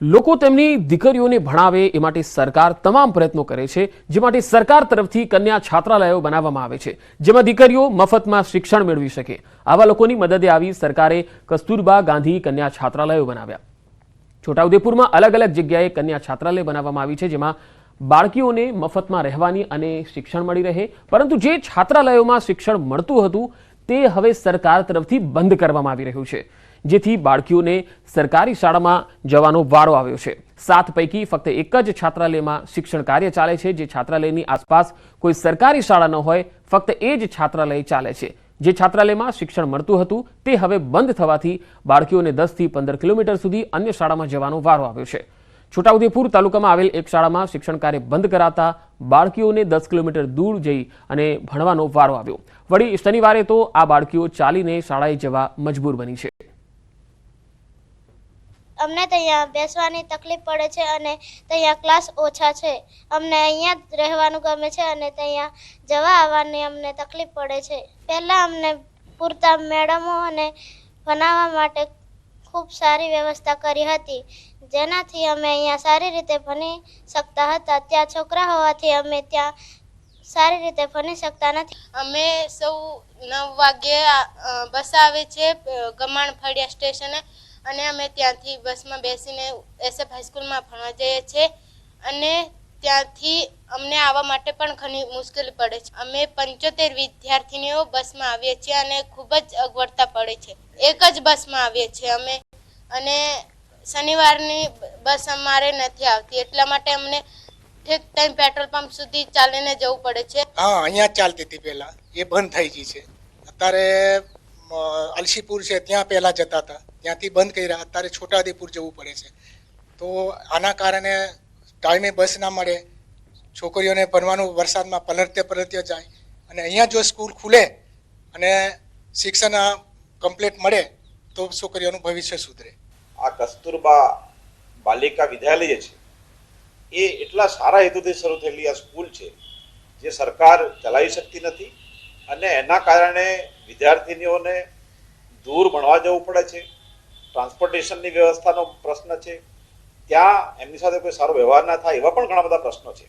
લોકો તેમની દીકરીઓને ભણાવે એ માટે સરકાર તમામ પ્રયત્નો કરે છે, જે માટે સરકાર તરફથી કન્યા છાત્રાલયો બનાવવામાં આવે છે, જેમાં દીકરીઓ મફતમાં શિક્ષણ મેળવી શકે। આવા લોકોની મદદે આવી સરકારે કસ્તુરબા ગાંધી કન્યા છાત્રાલયો બનાવ્યા। છોટાઉદેપુરમાં અલગ અલગ જગ્યાએ કન્યા છાત્રાલય બનાવવામાં આવી છે, જેમાં બાળકીઓને મફતમાં રહેવાની અને શિક્ષણ મળી રહે। પરંતુ જે છાત્રાલયોમાં શિક્ષણ મળતું હતું તે હવે સરકાર તરફથી બંધ કરવામાં આવી રહ્યું છે, જેથી બાળકીઓને સરકારી શાળામાં જવાનો વારો આવ્યો છે। 7 પૈકી ફક્ત એક જ છાત્રાલયમાં શિક્ષણ કાર્ય ચાલે છે, જે છાત્રાલયની આસપાસ કોઈ સરકારી શાળા ન હોય, ફક્ત એ જ છાત્રાલય ચાલે છે। જે છાત્રાલયમાં શિક્ષણ મળતું હતું તે હવે બંધ થવાથી બાળકીઓને 10 થી 15 કિલોમીટર સુધી અન્ય શાળામાં જવાનો વારો આવ્યો છે। છોટાઉદેપુર તાલુકામાં આવેલ એક શાળામાં શિક્ષણ કાર્ય બંધ કરાતા બાળકીઓને 10 કિલોમીટર દૂર જઈ અને ભણવાનો વારો આવ્યો। વળી શનિવારે તો આ બાળકીઓ ચાલીને શાળાએ જવા મજબૂર બની છે। અમને ત્યાં બેસવાની તકલીફ પડે છે અને ત્યાં ક્લાસ ઓછા છે। અમને અહીંયા જ રહેવાનું ગમે છે અને ત્યાં જવા આવવાની અમને તકલીફ પડે છે। પહેલાં અમને પૂરતા મેડમો અને ભણાવવા માટે ખૂબ સારી વ્યવસ્થા કરી હતી, જેનાથી અમે અહીંયા સારી રીતે ભણી શકતા હતા। ત્યાં છોકરા હોવાથી અમે ત્યાં સારી રીતે ભણી શકતા નથી। અમે સૌ 9 વાગ્યે બસ આવે છે ગમાણ ફળિયા સ્ટેશને, અને અમે ત્યાંથી બસમાં બેસીને SF હાઈસ્કૂલમાં ભણવા જઈએ છીએ, અને ત્યાંથી અમને આવવા માટે પણ ઘણી મુશ્કેલી પડે છે। અમે 75 વિદ્યાર્થીનીઓ બસમાં આવીએ છીએ અને ખૂબ જ અગવડતા પડે છે। એક જ બસમાં આવીએ છીએ અમે, અને શનિવારની બસ અમારે નથી આવતી, એટલા માટે અમને ઠેક ત્યાં પેટ્રોલ પંપ સુધી ચાલીને જવું પડે છે। हाँ, અહીંયા ચાલતી હતી પહેલા, એ બંધ થઈ ગઈ છે। અત્યારે અલસીપુર છે ત્યાં પહેલા જતા હતા, ત્યાંથી બંધ કર્યા। અત્યારે છોટાઉદેપુર જવું પડે છે, તો આના કારણે ટાઈમે બસ ના મળે, છોકરીઓને ભણવાનું વરસાદમાં પલળતે જાય, અને અહીંયા જો સ્કૂલ ખુલે અને શિક્ષણ કમ્પ્લીટ મળે તો છોકરીઓનું ભવિષ્ય સુધરે। આ કસ્તુરબા બાલિકા વિદ્યાલય છે એ એટલા સારા હેતુથી શરૂ થયેલી આ સ્કૂલ છે જે સરકાર ચલાવી શકતી નથી, અને એના કારણે વિદ્યાર્થીનીઓને દૂર ભણવા જવું પડે છે। ટ્રાન્સપોર્ટેશનની વ્યવસ્થાનો પ્રશ્ન છે, ત્યાં એમની સાથે કોઈ સારો વ્યવહાર ના થાય, એવા પણ ઘણા બધા પ્રશ્નો છે।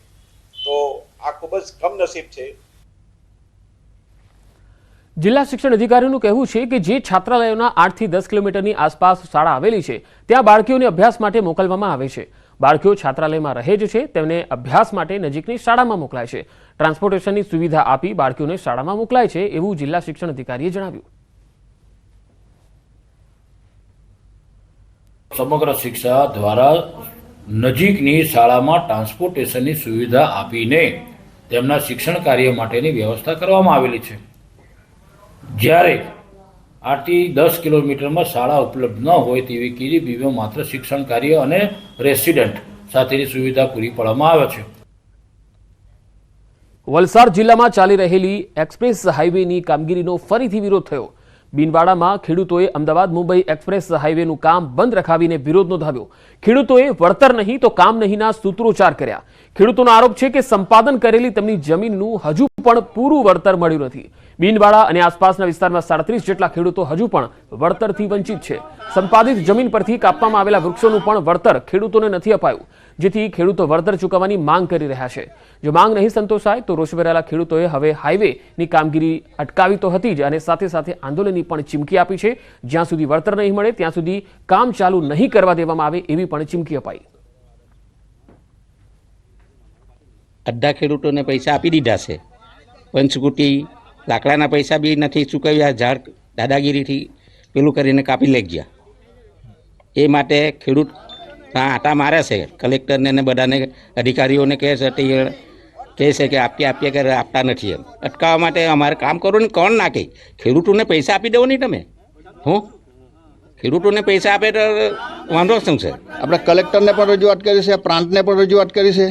તો આ ખૂબ જ કમનસીબ છે। જિલ્લા શિક્ષણ અધિકારીનું કહેવું છે કે જે છાત્રાલયોના 8 થી 10 કિલોમીટરની આસપાસ શાળા આવેલી છે ત્યાં બાળકીઓને અભ્યાસ માટે મોકલવામાં આવે છે। બાળકીઓ છાત્રાલયમાં રહે જ છે, તેમને અભ્યાસ માટે નજીકની શાળામાં મોકલાય છે। ટ્રાન્સપોર્ટેશનની સુવિધા આપી બાળકીઓને શાળામાં મોકલાય છે, એવું જિલ્લા શિક્ષણ અધિકારીએ જણાવ્યું। સમગ્ર શિક્ષા દ્વારા નજીકની શાળામાં ટ્રાન્સપોર્ટેશનની સુવિધા આપીને તેમના શિક્ષણ કાર્ય માટેની વ્યવસ્થા કરવામાં આવેલી છે। જ્યારે 8 થી 10 કિલોમીટરમાં શાળા ઉપલબ્ધ ન હોય તેવી KDBમાં માત્ર શિક્ષણ કાર્ય અને રેસિડન્ટ સાથેની સુવિધા પૂરી પાડવામાં આવે છે। વલસાડ જિલ્લામાં ચાલી રહેલી એક્સપ્રેસ હાઈવેની કામગીરીનો ફરીથી વિરોધ થયો। બીનવાડામાં ખેડૂતોએ અમદાવાદ મુંબઈ એક્સપ્રેસ હાઈવેનું કામ બંધ રખાવીને વિરોધ નોંધાવ્યો। ખેડૂતોએ વળતર નહીં તો કામ નહીંના સૂત્રોચ્ચાર કર્યા। ખેડૂતોનો આરોપ છે કે સંપાદન કરેલી તેમની જમીનનું હજુ પણ પૂરું વળતર મળ્યું નથી। બીનવાડા અને આસપાસના વિસ્તારમાં 37 જેટલા ખેડૂતો હજુ પણ વળતરથી વંચિત છે। સંપાદિત જમીન પરથી કાપવામાં આવેલા વૃક્ષોનું પણ વળતર ખેડૂતોને નથી અપાયું, જેથી ખેડૂતો વળતર ચૂકવવાની માંગ કરી રહ્યા છે। જો માંગ નહીં સંતોષાય તો રોષ ભરેલા ખેડૂતોએ હવે હાઈવેની કામગીરી અટકાવી તો હતી જ, અને સાથે સાથે આંદોલનની પણ ચીમકી આપી છે। જ્યાં સુધી વળતર નહીં મળે ત્યાં સુધી કામ ચાલુ નહીં કરવા દેવામાં આવે એવી પણ ચીમકી અપાઈ। અડધા ખેડૂતોને પૈસા આપી દીધા છે, પંચકુટી લાકડાના પૈસા બી નથી ચૂકવ્યા। ઝાડ દાદાગીરીથી પેલું કરીને કાપી લઈ ગયા, એ માટે ખેડૂત આટા મારે છે। કલેક્ટરને ને બધાને અધિકારીઓને કહે છે, કહે છે કે આપીએ કે આપતા નથી। એમ અટકાવવા માટે અમારે કામ કરવું ને કોણ ના કહે? ખેડૂતોને પૈસા આપી દેવો નહીં તમે। હું ખેડૂતોને પૈસા આપે તો વાંધો શું છે? આપણે કલેક્ટરને પણ રજૂઆત કરી છે, પ્રાંતને પણ રજૂઆત કરી છે,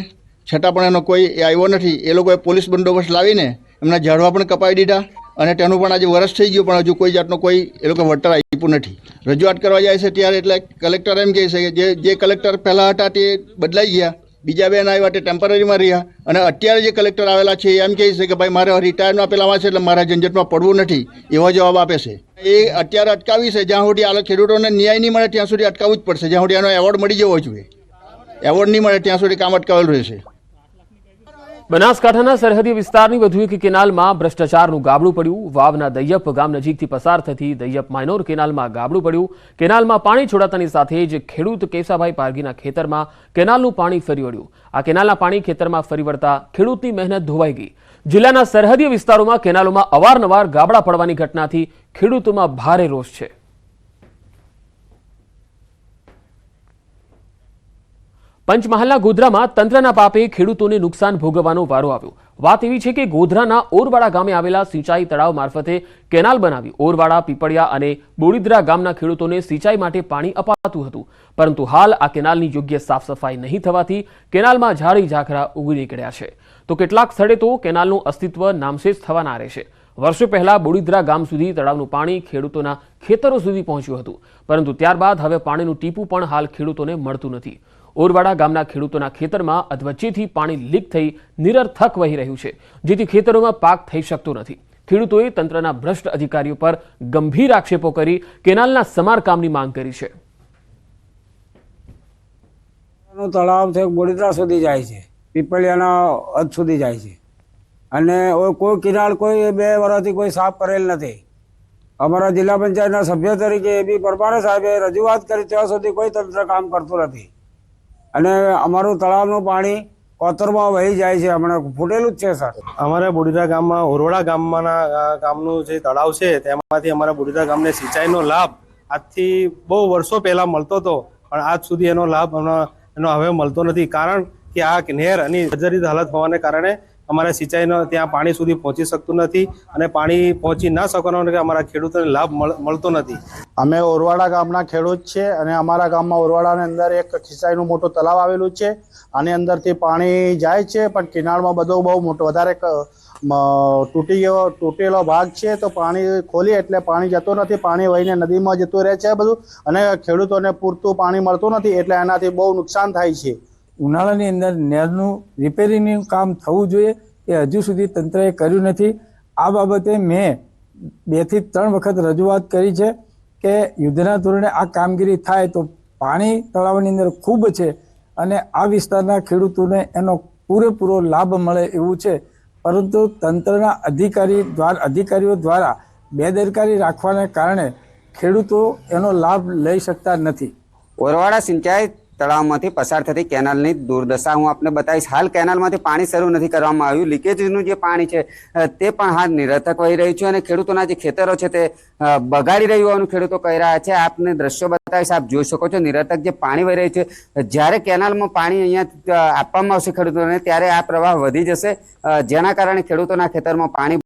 છતાં પણ એનો કોઈ આવ્યો નથી। એ લોકોએ પોલીસ બંદોબસ્ત લાવીને એમના ઝાડવા પણ કપાવી દીધા, અને તેનું પણ આજે વરસ થઈ ગયું પણ હજુ કોઈ જાતનો કોઈ એ લોકો વળતર આપ્યું નથી। રજૂઆત કરવા જાય છે ત્યારે એટલે કલેક્ટર એમ કહે છે કે જે કલેક્ટર પહેલાં હતા તે બદલાઈ ગયા, બીજા બેન આવ્યા તે ટેમ્પરરીમાં રહ્યા અને અત્યારે જે કલેક્ટર આવેલા છે એ એમ કહે છે કે ભાઈ મારે રિટાયરમાં પેલામાં છે એટલે મારા ઝંઝટમાં પડવું નથી એવો જવાબ આપે છે. એ અત્યારે અટકાવી છે જ્યાં સુધી આ ખેડૂતોને ન્યાય નહીં મળે ત્યાં સુધી અટકાવવું જ પડશે. જ્યાં સુધી એનો એવોર્ડ મળી જવો જોઈએ, એવોર્ડ નહીં મળે ત્યાં સુધી કામ અટકાવેલું રહેશે. બનાસકાંઠાના સરહદી વિસ્તારની વધુ એક કેનાલમાં ભ્રષ્ટાચારનું ગાબડું પડ્યું. વાવના દૈયપ ગામ નજીકથી પસાર થતી દૈયપ માઇનોર કેનાલમાં ગાબડું પડ્યું. કેનાલમાં પાણી છોડાતાની સાથે જ ખેડૂત કેસાભાઈ પારગીના ખેતરમાં કેનાલનું પાણી ફરી વળ્યું. આ કેનાલના પાણી ખેતરમાં ફરી વળતા ખેડૂતની મહેનત ધોવાઈ ગઈ. જિલ્લાના સરહદી વિસ્તારોમાં કેનાલોમાં અવારનવાર ગાબડા પડવાની ઘટનાથી ખેડૂતોમાં ભારે રોષ છે. પંચમહાલના ગોધરામાં તંત્રના પાપે ખેડૂતોને નુકસાન ભોગવવાનો વારો આવ્યો. વાત એવી છે કે ગોધરાના ઓરવાડા ગામે આવેલા સિંચાઈ તળાવ મારફતે કેનાલ બનાવી ઓરવાડા, પીપળિયા અને બોડીદરા ગામના ખેડૂતોને સિંચાઈ માટે પાણી અપાતું હતું. પરંતુ હાલ આ કેનાલની યોગ્ય સાફ સફાઈ નહીં થવાથી કેનાલમાં ઝાડી ઝાખરા ઉગી નીકળ્યા છે. તો કેટલાક સ્થળે તો કેનાલનું અસ્તિત્વ નામશેષ થવાના રહે છે. વર્ષો પહેલા બોડીદરા ગામ સુધી તળાવનું પાણી ખેડૂતોના ખેતરો સુધી પહોંચ્યું હતું, પરંતુ ત્યારબાદ હવે પાણીનું ટીપું પણ હાલ ખેડૂતોને મળતું નથી. ઓરવાડા ગામના ખેડૂતોના ખેતરમાં અધવચ્ચેથી પાણી લીક થઈ નિરર્થક વહી રહ્યું છે, જેથી ખેતરોમાં પાક થઈ શકતો નથી. ખેડૂતોએ તંત્રના ભ્રષ્ટ અધિકારીઓ પર ગંભીર આક્ષેપો કરી કેનાલના સમારકામની માંગ કરી છે. તળાવ છે બોડીદરા સુધી જાય છે, પીપળિયાના હદ સુધી જાય છે અને કોઈ કિનાલ કોઈ 2 વર્ષથી કોઈ સાફ કરેલ નથી. અમારા જિલ્લા પંચાયતના સભ્ય તરીકે એ બી પરમાણે સાહેબે રજૂઆત કરી ત્યાં સુધી કોઈ તંત્ર કામ કરતું નથી અને અમારું તળાવનું પાણી કોતરમાં વહી જાય છે. હમણાં ફૂટેલું જ છે સર. અમારા બોડીદરા ગામમાં ઓરવાડા ગામનું જે તળાવ છે તેમાંથી અમારા બોડીદરા ગામને સિંચાઈનો લાભ આજથી બહુ વર્ષો પહેલા મળતો હતો, પણ આજ સુધી એનો લાભ એનો હવે મળતો નથી. કારણ કે આ નહેર અને જર્જરિત હાલત હોવાને કારણે અમારે સિંચાઈનો ત્યાં પાણી સુધી પહોંચી શકતું નથી અને પાણી પહોંચી ના શકવાનો કે અમારા ખેડૂતોને લાભ મળતો નથી. અમે ઓરવાડા ગામના ખેડૂત છે અને અમારા ગામમાં ઓરવાડાની અંદર એક સિંચાઈનું મોટું તળાવ આવેલું છે. આની અંદરથી પાણી જાય છે, પણ કેનાલમાં બધો બહુ મોટો વધારે તૂટેલો ભાગ છે, તો પાણી ખોલી એટલે પાણી જતું નથી. પાણી વહીને નદીમાં જતું રહે છે બધું અને ખેડૂતોને પૂરતું પાણી મળતું નથી, એટલે એનાથી બહુ નુકસાન થાય છે. ઉનાળાની અંદર નહેરનું રિપેરિંગનું કામ થવું જોઈએ એ હજુ સુધી તંત્રએ કર્યું નથી. આ બાબતે મેં 2 થી 3 વખત રજૂઆત કરી છે કે યુદ્ધના ધોરણે આ કામગીરી થાય તો પાણી તળાવની અંદર ખૂબ છે અને આ વિસ્તારના ખેડૂતોને એનો પૂરેપૂરો લાભ મળે એવું છે, પરંતુ તંત્રના અધિકારીઓ દ્વારા બેદરકારી રાખવાને કારણે ખેડૂતો એનો લાભ લઈ શકતા નથી. ઓરવાડા સિંચાઈ તળાવમાંથી પસાર થતી કેનાલની દુર્દશા હું આપને બતાવીશ. હાલ કેનાલમાંથી પાણી શરૂ નથી કરવામાં આવ્યું. લીકેજનું જે પાણી છે તે પણ હાલ નિરર્થક વહી રહ્યું છે અને ખેડૂતોના જે ખેતરો છે તે બગાડી રહ્યું હોવાનું ખેડૂતો કહી રહ્યા છે. આપને દ્રશ્યો બતાવીશ, આપ જોઈ શકો છો નિરર્થક જે પાણી વહી રહ્યું છે. જ્યારે કેનાલમાં પાણી અહીંયા આપવામાં આવશે ખેડૂતોને ત્યારે આ પ્રવાહ વધી જશે, જેના કારણે ખેડૂતોના ખેતરમાં પાણી